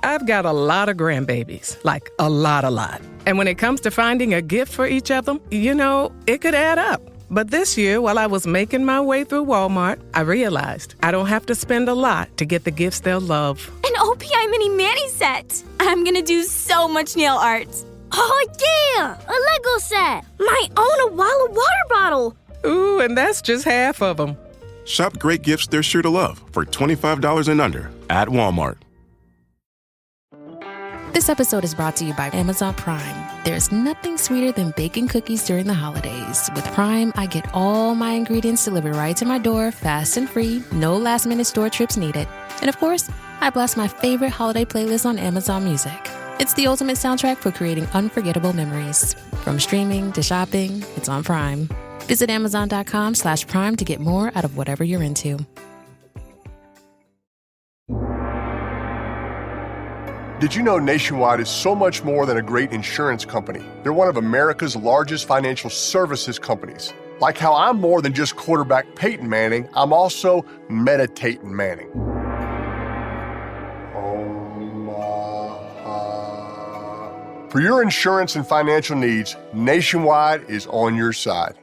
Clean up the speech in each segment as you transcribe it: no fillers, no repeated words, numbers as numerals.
I've got a lot of grandbabies, like a lot. And when it comes to finding a gift for each of them, it could add up. But this year, while I was making my way through Walmart, I realized I don't have to spend a lot to get the gifts they'll love. An OPI mini mani set! I'm gonna do so much nail art. Oh, yeah! A Lego set! Might own a Walla water bottle! Ooh, and that's just half of them. Shop great gifts they're sure to love for $25 and under at Walmart. This episode is brought to you by Amazon Prime. There's nothing sweeter than baking cookies during the holidays. With Prime, I get all my ingredients delivered right to my door, fast and free, no last-minute store trips needed. And of course, I blast my favorite holiday playlist on Amazon Music. It's the ultimate soundtrack for creating unforgettable memories. From streaming to shopping, it's on Prime. Visit Amazon.com/Prime to get more out of whatever you're into. Did you know Nationwide is so much more than a great insurance company? They're one of America's largest financial services companies. Like how I'm more than just quarterback Peyton Manning, I'm also meditating Manning. For your insurance and financial needs, Nationwide is on your side.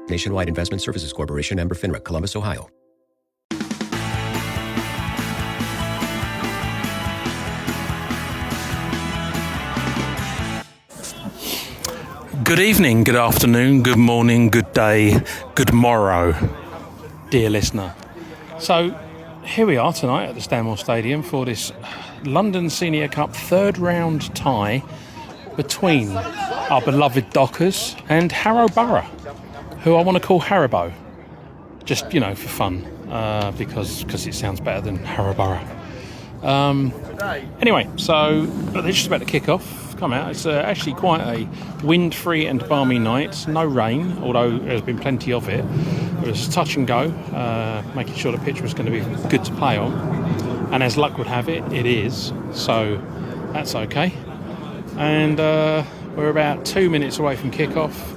Nationwide Investment Services Corporation, member FINRA, Columbus, Ohio. Good evening, good afternoon, good morning, good day, good morrow, dear listener. So here we are tonight at the Stanmore Stadium for this London Senior Cup third round tie between our beloved Dockers and Harrow Borough, who I want to call Haribo, just, for fun, because it sounds better than Harrow Borough. Anyway, so they're just about to kick off. Come out. It's actually quite a wind-free and balmy night. No rain, although there's been plenty of it. It was touch and go, making sure the pitch was going to be good to play on. And as luck would have it, it is. So that's okay. And we're about 2 minutes away from kick-off.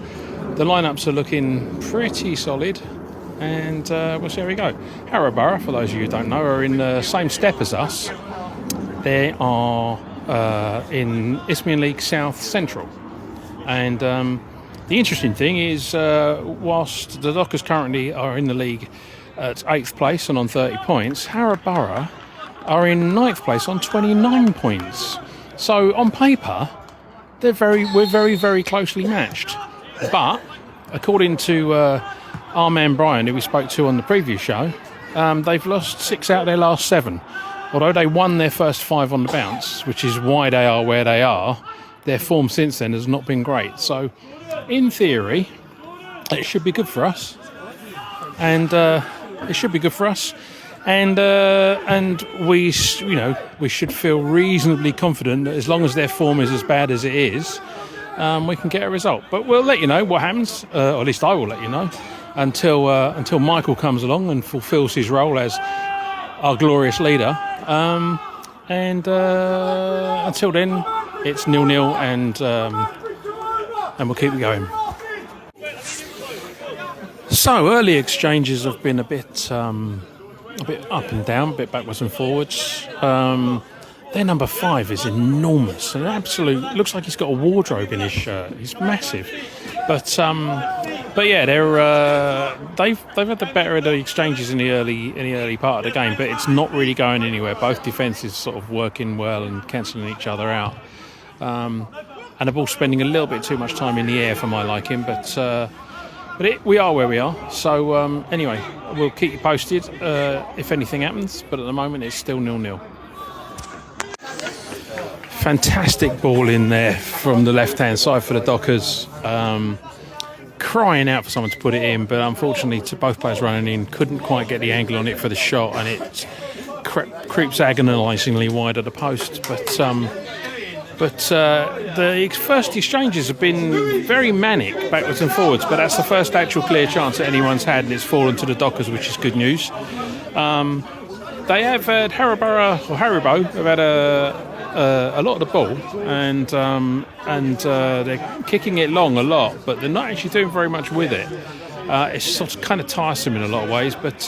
The lineups are looking pretty solid. And we'll see how we go. Harrow Borough, for those of you who don't know, are in the same step as us. They are in Isthmian League South Central. And the interesting thing is, whilst the Dockers currently are in the league at 8th place and on 30 points, Harrow Borough are in 9th place on 29 points. So on paper, we're very, very closely matched. But according to our man Brian, who we spoke to on the previous show, they've lost 6 out of their last 7. Although they won their first 5 on the bounce, which is why they are where they are, their form since then has not been great. So, in theory, it should be good for us. And we should feel reasonably confident that as long as their form is as bad as it is, we can get a result. But we'll let you know what happens, or at least I will let you know, until Michael comes along and fulfills his role as our glorious leader. Until then, it's 0-0, and we'll keep it going. So early exchanges have been a bit up and down, a bit backwards and forwards. Their number 5 is enormous, an absolute. Looks like he's got a wardrobe in his shirt. He's massive, but yeah, they've had the better of the exchanges in the early part of the game, but it's not really going anywhere. Both defences sort of working well and cancelling each other out, and the ball spending a little bit too much time in the air for my liking. But we are where we are. So anyway, we'll keep you posted if anything happens. But at the moment, it's still 0-0. Fantastic ball in there from the left-hand side for the Dockers. Crying out for someone to put it in, but unfortunately both players running in couldn't quite get the angle on it for the shot, and it creeps agonisingly wide of the post. But the first exchanges have been very manic, backwards and forwards, but that's the first actual clear chance that anyone's had, and it's fallen to the Dockers, which is good news. They have had Haribo have had a lot of the ball, and they're kicking it long a lot, but they're not actually doing very much with it. It's sort of kind of tiresome in a lot of ways, but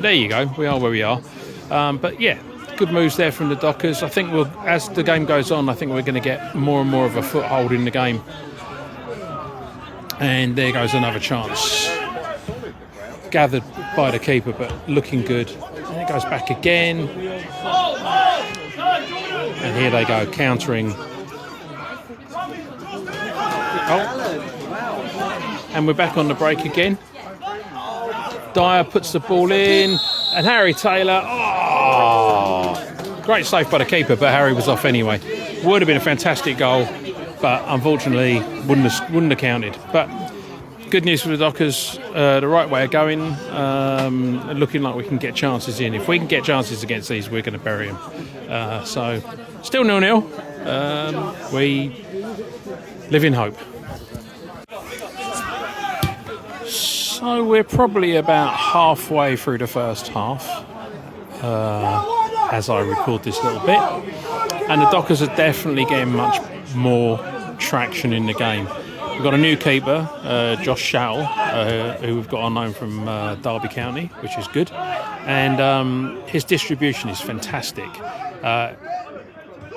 there you go. We are where we are. But yeah, good moves there from the Dockers. I think as the game goes on, I think we're going to get more and more of a foothold in the game. And there goes another chance. Gathered by the keeper, but looking good. And it goes back again. And here they go, countering. Oh. And we're back on the break again. Dyer puts the ball in. And Harry Taylor. Oh! Great save by the keeper, but Harry was off anyway. Would have been a fantastic goal, but unfortunately wouldn't have counted. But good news for the Dockers, the right way of going, looking like we can get chances in. If we can get chances against these, we're going to bury them. So, still 0-0. We live in hope. So we're probably about halfway through the first half, as I record this little bit. And the Dockers are definitely getting much more traction in the game. We've got a new keeper, Josh Showell, who we've got on loan from Derby County, which is good. And his distribution is fantastic.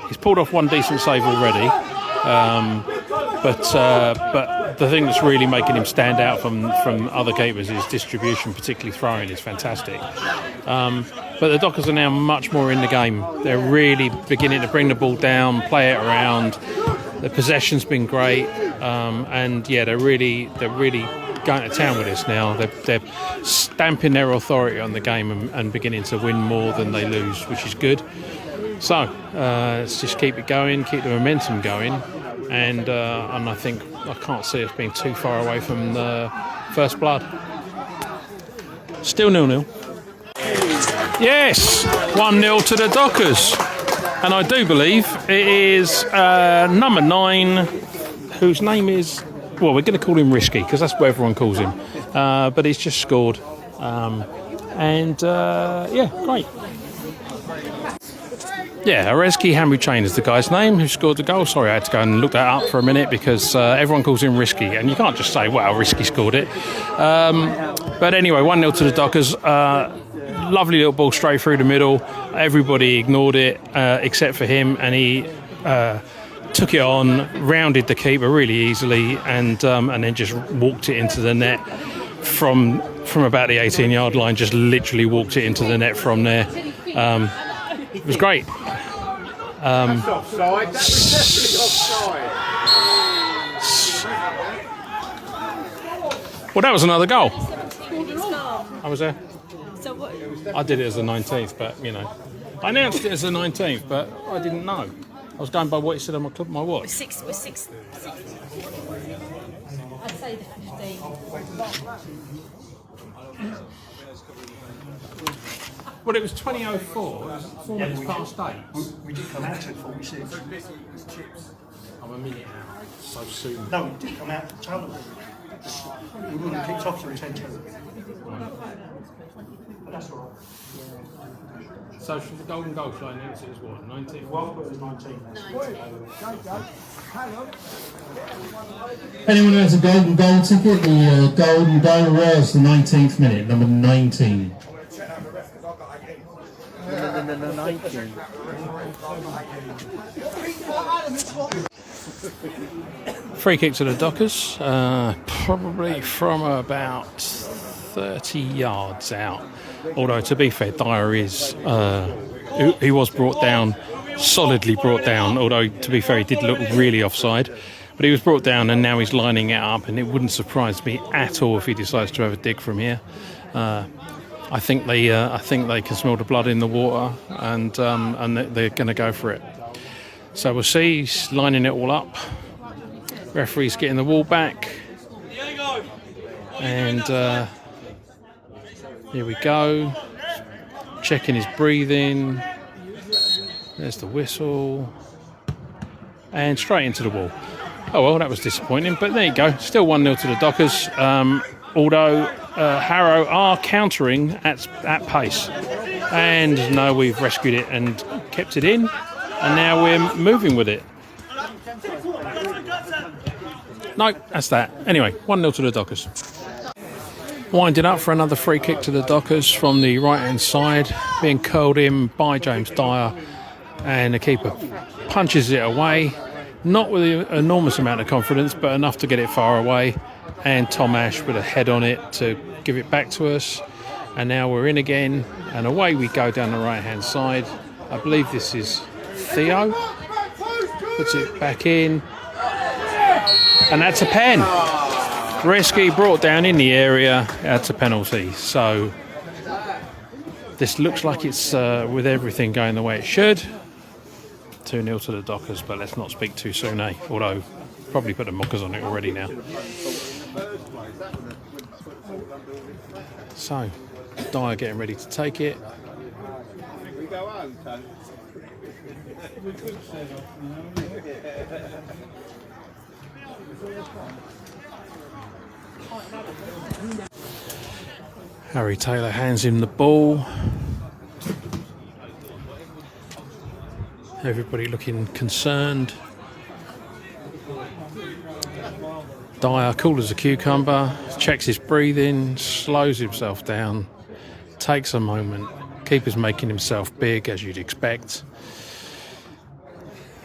He's pulled off one decent save already. But the thing that's really making him stand out from other keepers is distribution, particularly throwing, is fantastic. But the Dockers are now much more in the game. They're really beginning to bring the ball down, play it around. The possession's been great, and yeah, they're really going to town with us now. They're stamping their authority on the game and beginning to win more than they lose, which is good. So let's just keep it going, keep the momentum going, and I think I can't see us being too far away from the first blood. Still 0-0. Yes, 1-0 to the Dockers. And I do believe it is number 9, whose name is, well, we're going to call him Risky, because that's what everyone calls him. But he's just scored. Yeah, great. Yeah, Erith Hamry is the guy's name who scored the goal. Sorry, I had to go and look that up for a minute because everyone calls him Risky. And you can't just say, well, Risky scored it. But anyway, 1-0 to the Dockers. Lovely little ball straight through the middle. Everybody ignored it except for him, and he took it on, rounded the keeper really easily, and then just walked it into the net from about the 18-yard line. Just literally walked it into the net from there. It was great. Well, that was another goal. I was there. So what? I did it as the 19th, but you know, I announced it as the 19th, but I didn't know. I was going by what it said on my watch. We're six. I'd say the 15. Well, it was 20:04. It was 4 minutes past 8. We did come out at 46. I'm a minute out. So soon. No, we did come out to tell them. We wouldn't have kicked off till 10 to. But that's all right. So for the golden goal, should I announce it as what? 19? Well, put it as 19. Anyone who has a golden goal ticket, the golden goal was the 19th minute, number 19. Free kick to the Dockers, probably from about 30 yards out. Although, to be fair, Dyer is, he was brought down, solidly brought down, although, to be fair, he did look really offside. But he was brought down and now he's lining it up, and it wouldn't surprise me at all if he decides to have a dig from here. I think they can smell the blood in the water, and they're going to go for it. So we'll see. He's lining it all up. Referee's getting the wall back, and here we go. Checking his breathing. There's the whistle, and straight into the wall. Oh well, that was disappointing, but there you go. Still 1-0 to the Dockers. Although Harrow are countering at pace. And no, we've rescued it and kept it in. And now we're moving with it. No, that's that. Anyway, 1-0 to the Dockers. Winding up for another free kick to the Dockers from the right-hand side, being curled in by James Dyer, and the keeper punches it away, not with an enormous amount of confidence, but enough to get it far away, and Tom Ash with a head on it to give it back to us. And now we're in again, and away we go down the right-hand side. I believe this is Theo, puts it back in, and that's a pen. Risky, brought down in the area, that's a penalty. So this looks like it's with everything going the way it should. 2-0 to the Dockers, but let's not speak too soon, eh? Although, probably put the mockers on it already now. So, Dyer getting ready to take it. Harry Taylor hands him the ball. Everybody looking concerned. Dyer, cool as a cucumber, checks his breathing, slows himself down, takes a moment. Keeper's making himself big, as you'd expect.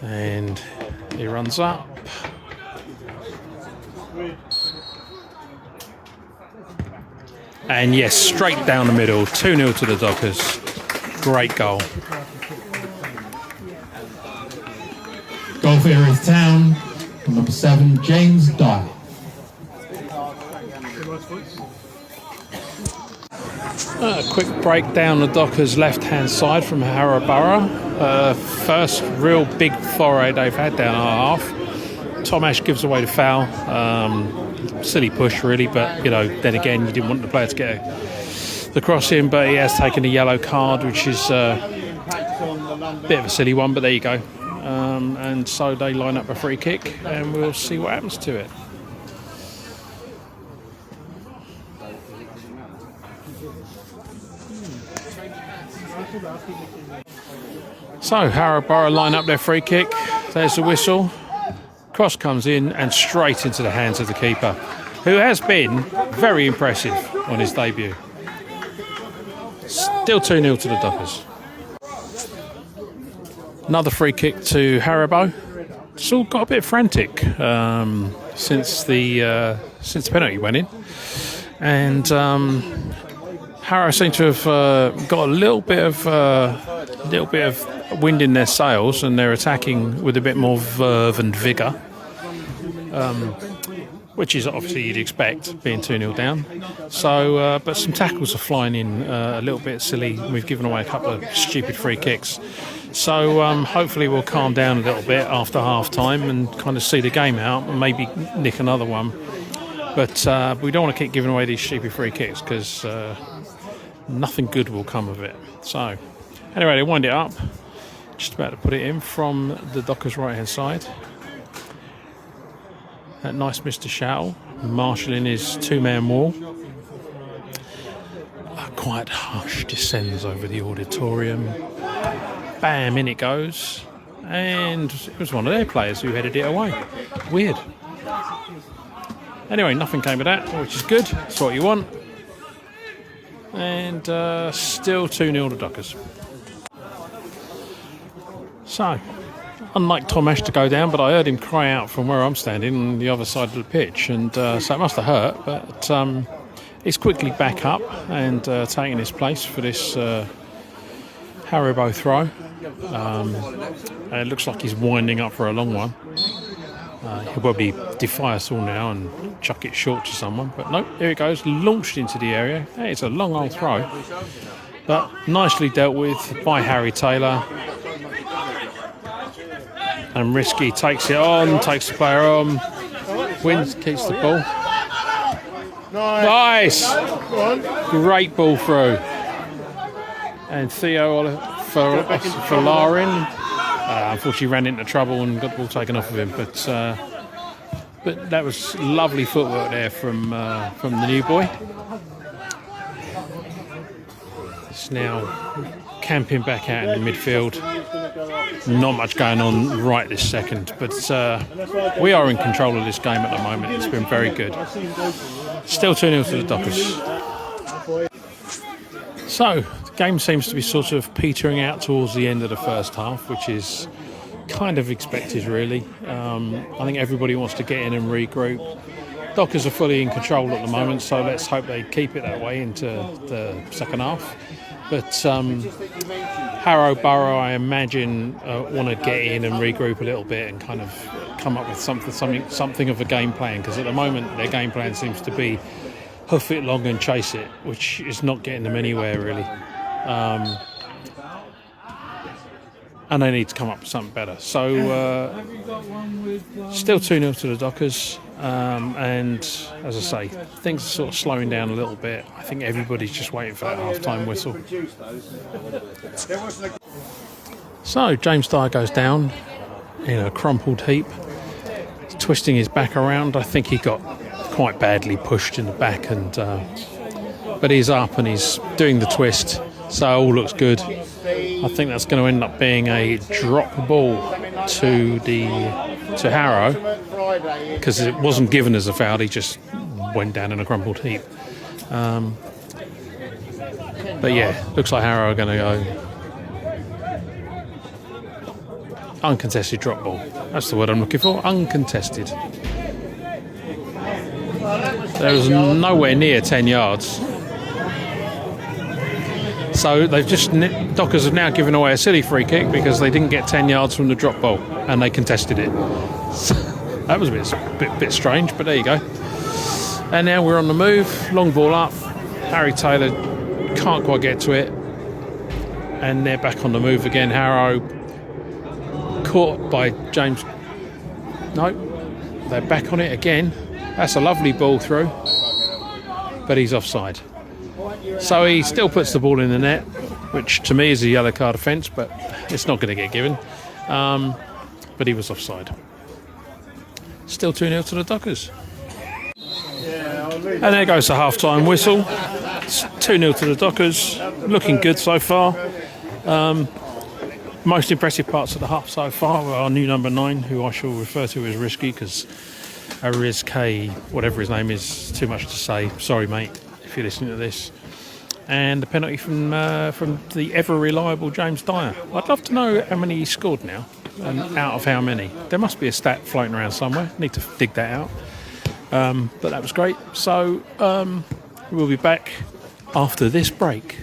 And he runs up. And yes, straight down the middle, 2-0 to the Dockers. Great goal. Goal for Erith Town, number 7, James Dyer. A quick break down the Dockers' left-hand side from Harrow Borough. First real big foray they've had down our half. Tom Ash gives away the foul. Silly push, really, but you know, then again, you didn't want the player to get the cross in, but he has taken a yellow card, which is a bit of a silly one, but there you go. And so they line up a free kick, and we'll see what happens to it. So Harrow Borough line up their free kick. There's the whistle. Cross comes in and straight into the hands of the keeper, who has been very impressive on his debut. Still 2-0 to the Dockers. Another free kick to Harrow. It's all got a bit frantic since the penalty went in, and Harrow seem to have got a little bit of wind in their sails, and they're attacking with a bit more verve and vigour, which is obviously you'd expect, being 2-0 down. So, but some tackles are flying in a little bit silly. We've given away a couple of stupid free kicks. So hopefully we'll calm down a little bit after half-time and kind of see the game out and maybe nick another one. But we don't want to keep giving away these stupid free kicks, because nothing good will come of it. So anyway, they wind it up. Just about to put it in from the Dockers' right-hand side. That nice Mr. Shattle marshalling his two-man wall. A quiet hush descends over the auditorium. Bam, in it goes. And it was one of their players who headed it away. Weird. Anyway, nothing came of that, which is good. That's what you want. And still 2-0 to Dockers. So, unlike Tom Ash to go down, but I heard him cry out from where I'm standing on the other side of the pitch, and so it must have hurt, but he's quickly back up and taking his place for this Harrow throw. It looks like he's winding up for a long one. He'll probably defy us all now and chuck it short to someone, but no, here it goes, launched into the area. Hey, it's a long old throw, but nicely dealt with by Harry Taylor. And Risky takes it on, takes the player on, wins, keeps the ball. Nice! Great ball through. And Theo for Larin. Unfortunately ran into trouble and got the ball taken off of him. But that was lovely footwork there from the new boy. It's now camping back out in the midfield. Not much going on right this second, but we are in control of this game at the moment. It's been very good. Still 2-0 to the Dockers. So, the game seems to be sort of petering out towards the end of the first half, which is kind of expected, really. I think everybody wants to get in and regroup. Dockers are fully in control at the moment, so let's hope they keep it that way into the second half. But Harrow Borough, I imagine, want to get in and regroup a little bit and kind of come up with something of a game plan, because at the moment their game plan seems to be hoof it long and chase it, which is not getting them anywhere, really. And they need to come up with something better. So, still 2-0 to the Dockers. And as I say, things are sort of slowing down a little bit. I think everybody's just waiting for that half-time whistle. So, James Dyer goes down in a crumpled heap. He's twisting his back around. I think he got quite badly pushed in the back, but he's up and he's doing the twist, so all looks good. I think that's going to end up being a drop ball to Harrow, because it wasn't given as a foul. He just went down in a crumpled heap. But yeah, looks like Harrow are going to go uncontested drop ball. That's the word I'm looking for, uncontested. There was nowhere near 10 yards. So Dockers have now given away a silly free kick because they didn't get 10 yards from the drop ball and they contested it. So that was a bit strange, but there you go. And now we're on the move, long ball up. Harry Taylor can't quite get to it. And they're back on the move again. Harrow caught by James. No, they're back on it again. That's a lovely ball through, but he's offside. So he still puts the ball in the net, which to me is a yellow card offence, but it's not going to get given. But he was offside. Still 2-0 to the Dockers. And there goes the half-time whistle. It's 2-0 to the Dockers. Looking good so far. Most impressive parts of the half so far were our new number 9, who I shall refer to as Risky, because Erith, whatever his name is, too much to say. Sorry, mate, if you're listening to this. And the penalty from the ever-reliable James Dyer. I'd love to know how many he scored now, and out of how many. There must be a stat floating around somewhere. Need to dig that out. But that was great. So we'll be back after this break.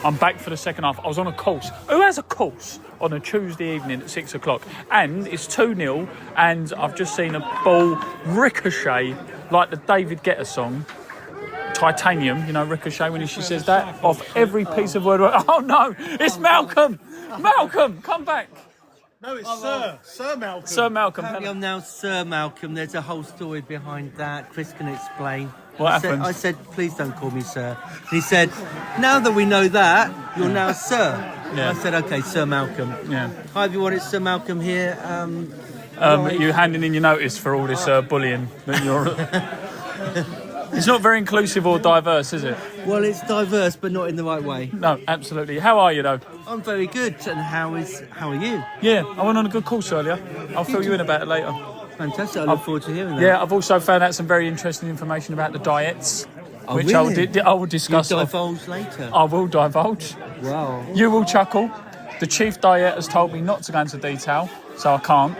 I'm back for the second half. I was on a course. Who has a course on a Tuesday evening at 6 o'clock? And it's 2-0, and I've just seen a ball ricochet, like the David Guetta song, Titanium, you know, ricochet, when she says that, off every piece of word. Oh no, it's Malcolm! Malcolm, come back! No, it's Sir Malcolm. Sir Malcolm. Apparently I'm now Sir Malcolm. There's a whole story behind that. Chris can explain. What happened? I said, please don't call me Sir. And he said, now that we know that, you're now Sir. Yeah. I said, okay, Sir Malcolm. Yeah. Hi everyone, it's Sir Malcolm here. You handing in your notice for all this bullying that you're... It's not very inclusive or diverse, is it? Well, it's diverse, but not in the right way. No, absolutely. How are you, though? I'm very good. And how are you? Yeah, I went on a good course earlier. I'll fill you in about it later. Fantastic. I look forward to hearing that. Yeah, I've also found out some very interesting information about the diets, which really? I will discuss. You'll divulge later. I will divulge. Wow. You will chuckle. The chief diet has told me not to go into detail, so I can't,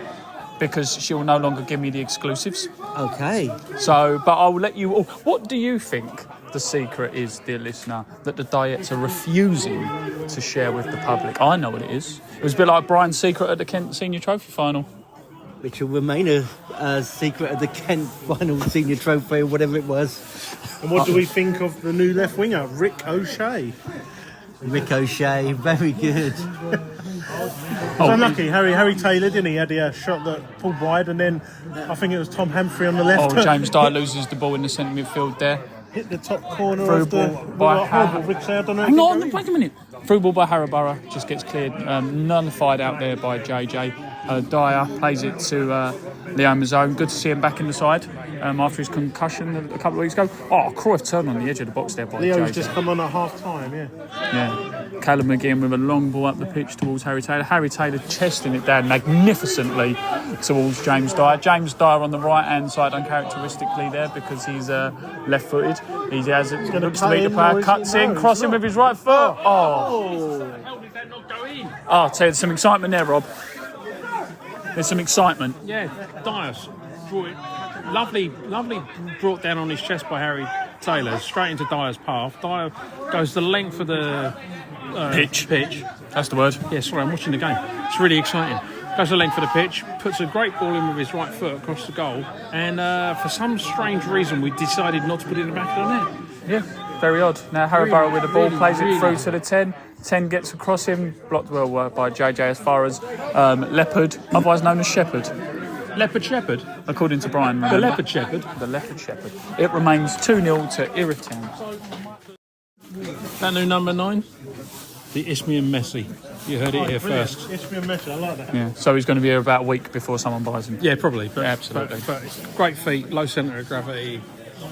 because she will no longer give me the exclusives. Okay. So, but I will let you all. What do you think the secret is, dear listener, that the diets are refusing to share with the public? I know what it is. It was a bit like Brian's secret at the Kent Senior Trophy final. Which will remain a secret of the Kent final Senior Trophy or whatever it was. And what do we think of the new left winger, Rick O'Shea? Rick O'Shea, very good. It was unlucky. Harry Taylor, didn't he? He had a shot that pulled wide, and then I think it was Tom Humphrey on the left. Oh, James Dyer loses the ball in the centre midfield there. Hit the top corner Through of the ball by horrible ricochet. I don't know. Hang on, wait a minute. Through ball by Harrow Borough, just gets cleared. Nullified out there by JJ. Dyer plays it to Leo Mazzone. Good to see him back in the side after his concussion a couple of weeks ago. Oh, Cruyff turned on the edge of the box there by Leo's JJ. just come on at half time, yeah. Yeah. Callum McGinn with a long ball up the pitch towards Harry Taylor. Harry Taylor chesting it down magnificently towards James Dyer. James Dyer on the right-hand side, uncharacteristically there because he's left-footed. He looks to beat the player, cuts in, crossing with his right foot. Oh, I'll tell you, there's some excitement there, Rob. There's some excitement. Yeah, Dyer's brought it. Lovely brought down on his chest by Harry Taylor, straight into Dyer's path. Dyer goes the length of the pitch. That's the word. Yeah, sorry, I'm watching the game. It's really exciting. Goes the length of the pitch, puts a great ball in with his right foot across the goal, and for some strange reason we decided not to put it in the back of the net. Yeah, very odd. Now Harrow Borough with the ball, plays it through to the 10. 10 gets across him, blocked well by JJ as far as Leopard, otherwise known as Shepherd. Leopard Shepherd? According to Brian. The Leopard Shepherd? The Leopard Shepherd. It remains 2-0 to Erith Town. That new number 9? The Isthmian Messi. You heard it here first. Isthmian Messi, I like that. Yeah, so he's going to be here about a week before someone buys him. Yeah, probably. But, absolutely. But it's great feet, low centre of gravity,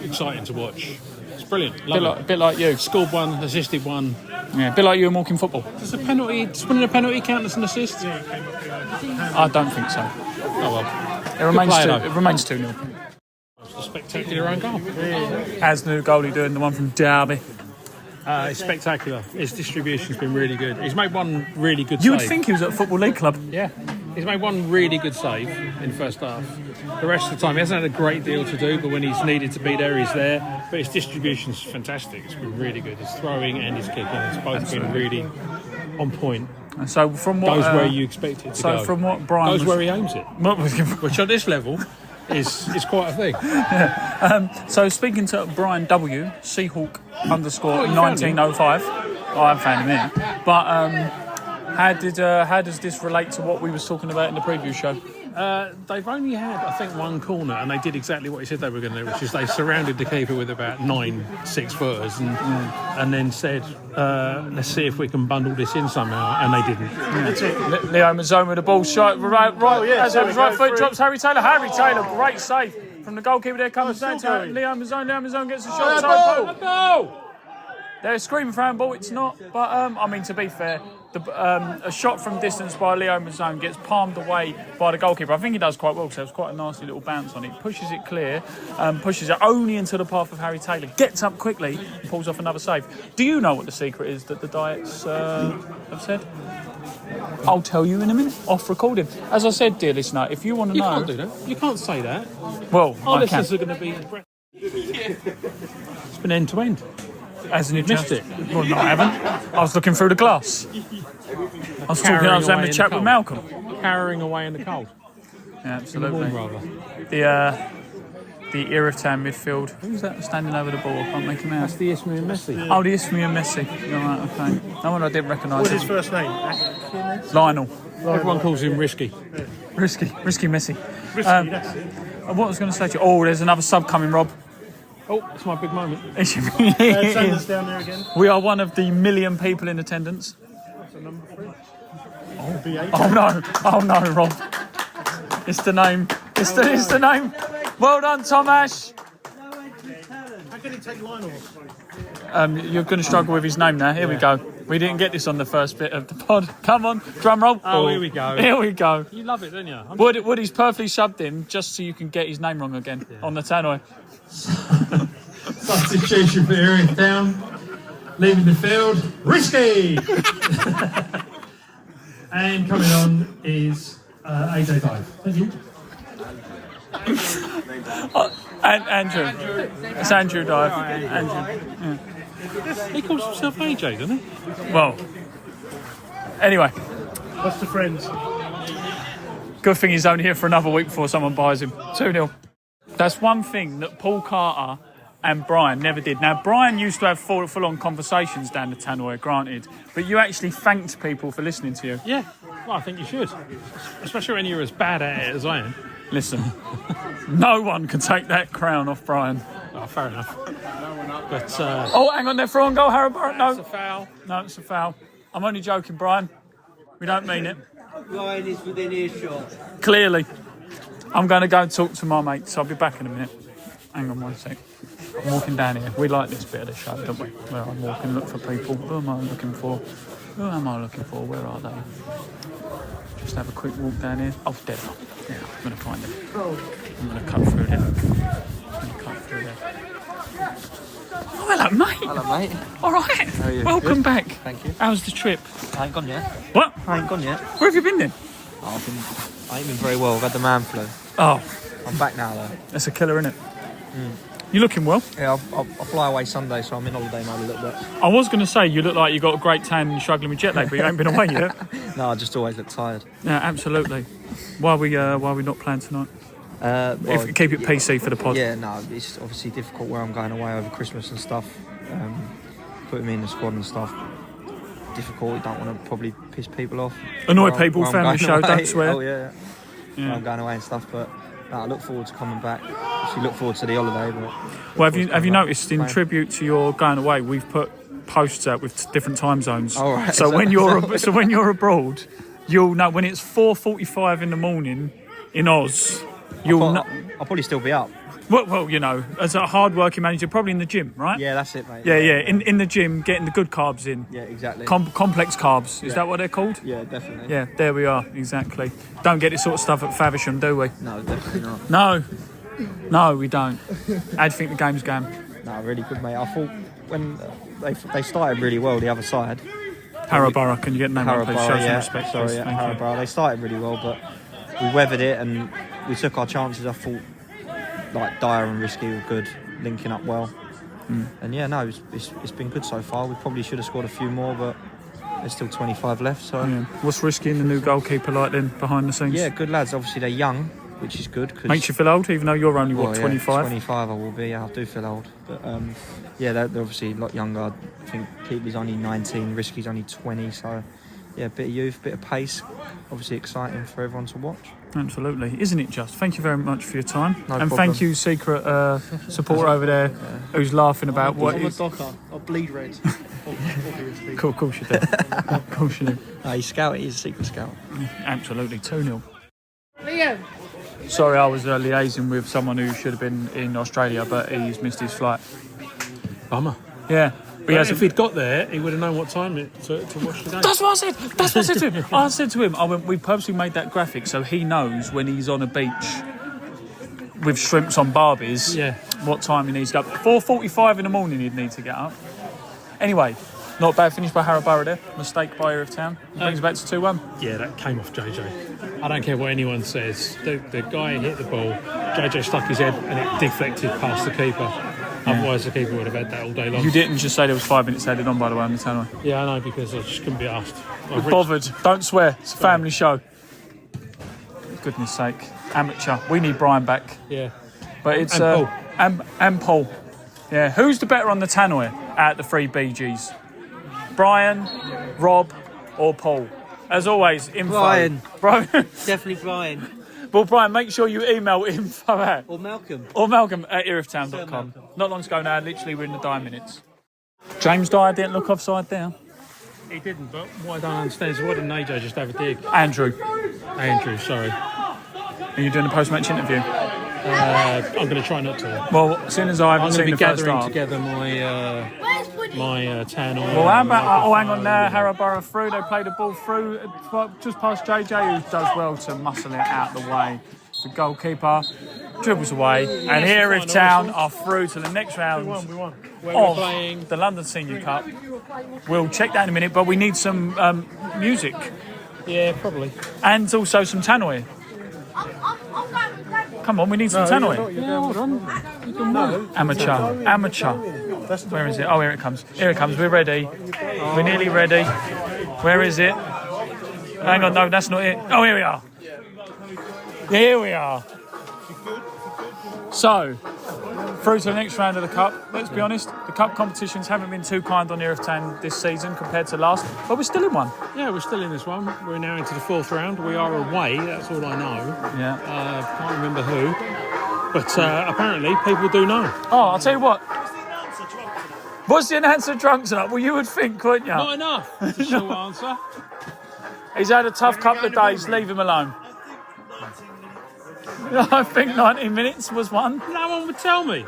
exciting to watch. It's brilliant. A bit like you. Scored one, assisted one. Yeah, a bit like you in walking football. Does winning a penalty count as an assist? I don't think so. Oh well. It remains 2-0. It's a spectacular own goal. How's the new goalie doing? The one from Derby. It's spectacular. His distribution's been really good. He's made one really good save. You would think he was at a Football League club. Yeah. He's made one really good save in the first half. The rest of the time, he hasn't had a great deal to do, but when he's needed to be there, he's there. But his distribution's fantastic. It's been really good. His throwing and his kicking, it's both been really on point. And so from what... Goes where you expect it to go. So from what Brian... Goes where he aims it. Which at this level... is quite a thing. Yeah. So speaking to Brian W, Seahawk _1905. I haven't found him here. But how does this relate to what we was talking about in the preview show? They've only had, I think, one corner, and they did exactly what he said they were going to do, which is they surrounded the keeper with about 9 6-footers, and then said, "Let's see if we can bundle this in somehow," and they didn't. Yeah. Leo Mazzone with the ball shot right as his right foot drops Harry Taylor. Harry Taylor, great save from the goalkeeper. There comes down to Leo Mazzone. Leo Mazzone gets a shot. They're screaming for handball. It's not, but I mean, to be fair, a shot from distance by Leo Mazzone gets palmed away by the goalkeeper. I think he does quite well because there was quite a nasty little bounce on it. Pushes it clear, pushes it only into the path of Harry Taylor. Gets up quickly and pulls off another save. Do you know what the secret is that the Diets have said? I'll tell you in a minute, off recording. As I said, dear listener, if you want to know... You can't do that. You can't say that. Well, our listeners are going to be... It's been end to end. Hasn't it missed it? Well, no, I haven't. I was looking through the glass. I was having a chat with Malcolm. Carrying away in the cold. Yeah, absolutely. In the warm, rather. The Erith Town midfield. Who's that standing over the ball? I can't make him out. That's the Isthmian Messi. Oh, the Isthmian Messi. Right, okay. No one I didn't recognise. What's his first name? Lionel. Everyone calls him Risky. Risky Messi. Risky, that's it. What I was going to say to you, oh, there's another sub coming, Rob. Oh, it's my big moment. Sanders down there again. We are one of the 1 million people in attendance. That's a number 3. Oh no, Rob. It's the name. It's the name. Well done, Tomash. How can he take Lionel? You're going to struggle with his name now. Here we go. We didn't get this on the first bit of the pod. Come on, drum roll. Oh, here we go. Here we go. You love it, don't you? Woody's perfectly subbed him just so you can get his name wrong again on the tannoy. Substitution for Erith Town. Leaving the field, Risky! And coming on is AJ Dive. Thank you. And Andrew. It's Andrew Dive. Andrew. Yeah. He calls himself AJ, doesn't he? Well, anyway. What's the friends? Good thing he's only here for another week before someone buys him. 2-0. That's one thing that Paul Carter and Brian never did. Now, Brian used to have full-on conversations down the tannoy, granted, but you actually thanked people for listening to you. Yeah, well, I think you should. Especially when you're as bad at it as I am. Listen, no one can take that crown off Brian. Oh, fair enough. But, oh, hang on, they're through on goal, Harrow Borough. No. It's a foul. No, it's a foul. I'm only joking, Brian. We don't mean it. Ryan is within earshot. Clearly. I'm going to go and talk to my mates. I'll be back in a minute. Hang on one sec. I'm walking down here. We like this bit of the show, don't we? Where I'm walking, look for people. Who am I looking for? Who am I looking for? Where are they? Just have a quick walk down here. Oh, dead. Yeah, I'm going to find them. I'm going to cut through there. Oh, hello, mate. Hello, mate. All right. How are you? Welcome Good. back. Thank you. How's the trip? I ain't gone yet. What? I ain't gone yet. Where have you been then? I ain't been very well. I've had the man flu. Oh. I'm back now, though. That's a killer, isn't it? You're looking well. Yeah, I'll fly away Sunday, so I'm in holiday mode a little bit. I was going to say, you look like you got a great tan and you're struggling with jet lag, but you ain't been away yet. No, I just always look tired. Yeah, absolutely. Why are we not playing tonight? Keep it PC for the pod. Yeah, no, it's obviously difficult where I'm going away over Christmas and stuff. Putting me in the squad and stuff. Difficult. You don't want to probably piss people off. Annoy people, family show, away. don't swear. Oh, yeah. I'm going away and stuff, but no, I look forward to coming back. Obviously look forward to the holiday. But well, have you noticed, in tribute to your going away, we've put posts out with different time zones. Oh, right. So when you're abroad, you'll know when it's 4:45 in the morning in Oz. I'll probably still be up. Well, you know, as a hard-working manager, probably in the gym, right? Yeah, that's it, mate. Yeah. In the gym, getting the good carbs in. Yeah, exactly. Complex carbs, is that what they're called? Yeah, definitely. Yeah, there we are, exactly. Don't get this sort of stuff at Faversham, do we? No, definitely not. No, we don't. How do you think the game's going? No, really good, mate. I thought when they started really well, the other side. Harrow Borough, can you get the name Harrow right, please? Borough, Show some respect, Sorry, please. yeah, Thank Harrow you. Borough. They started really well, but we weathered it and we took our chances. I thought like Dyer and Risky were good, linking up well. And yeah, no, it's been good so far. We probably should have scored a few more, but there's still 25 left. So Yeah. What's Risky and the new goalkeeper like then, behind the scenes? yeah, good lads. Obviously they're young, which is good. Makes you feel old, even though you're only, 25? 25 I will be, yeah, I do feel old. But yeah, they're obviously a lot younger. I think Keeper's only 19, Risky's only 20, so yeah, a bit of youth, bit of pace. Obviously exciting for everyone to watch. Absolutely, isn't it just? Thank you very much for your time. No and problem. thank you, secret supporter over there who's laughing about what I'm a is... docker. I bleed red. Obviously. Cool, of course you do. Of course you do. No, he's scout, he's a secret scout. Absolutely, 2-0. Liam. Sorry, I was liaising with someone who should have been in Australia, but he's missed his flight. Bummer. Yeah. But if he'd got there, he would have known what time to watch the game. That's what I said to him. I said to him, we purposely made that graphic so he knows when he's on a beach with shrimps on barbies, what time he needs to get up. 4:45 in the morning he'd need to get up. Anyway, not bad finish by Harrow Borough there. Mistake by Erith Town. Brings it back to 2-1. Yeah, that came off JJ. I don't care what anyone says. The guy hit the ball, JJ stuck his head and it deflected past the keeper. Otherwise, the keeper would have had that all day long. You didn't just say there was 5 minutes added on, by the way, on the tannoy. Yeah, I know, because I just couldn't be asked. We're bothered. Don't swear. It's a family show. Goodness sake. Amateur. We need Brian back. Yeah. But it's... And Paul. And Paul. Yeah. Who's the better on the tannoy out of the 3 BGs? Brian, Rob, or Paul? As always, info. Brian. Definitely Brian. Well, Brian, make sure you email info at... Or Malcolm. at erithtown.com. Not long ago now, literally we're in the dying minutes. James Dyer didn't look offside there. He didn't, but what I don't understand is why didn't AJ just have a dig? Andrew, sorry. Are you doing a post-match interview? I'm going to try not to. Well, as soon as I haven't I'm seen going to be the first gathering half. together my tan oil. Well, how about... hang on now. Harrow Borough through. They played the ball through just past JJ, who does well to muscle it out the way. The goalkeeper dribbles away. And here Erith Town are through to the next round We won. of the London Senior Cup. We'll check that in a minute, but we need some music. Yeah, probably. And also some tannoy. Come on, we need some tannoy. Amateur. Where is it? Oh, here it comes. We're ready. We're nearly ready. Where is it? Hang on, no, that's not it. Oh, here we are. Here we are. So, through to the next round of the Cup. Let's be honest, the Cup competitions haven't been too kind on Erith Town this season compared to last, but we're still in one. Yeah, we're still in this one. We're now into the 4th round. We are away, that's all I know. Yeah. Can't remember who. But apparently people do know. Oh, I'll tell you what. What's the announcer drunk tonight? Well, you would think, wouldn't you? Not enough. That's a short answer. He's had a tough couple of days. Leave him alone. I think 90 minutes was one. No one would tell me.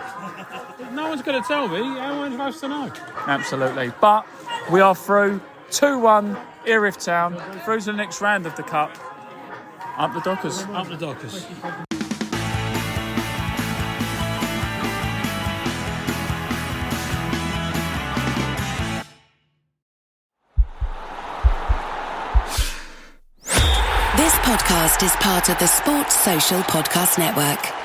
No one's going to tell me. How am I supposed to know? Absolutely. But we are through 2-1 Erith Town, through to the next round of the Cup. Up the Dockers. Up the Dockers. This podcast is part of the Sports Social Podcast Network.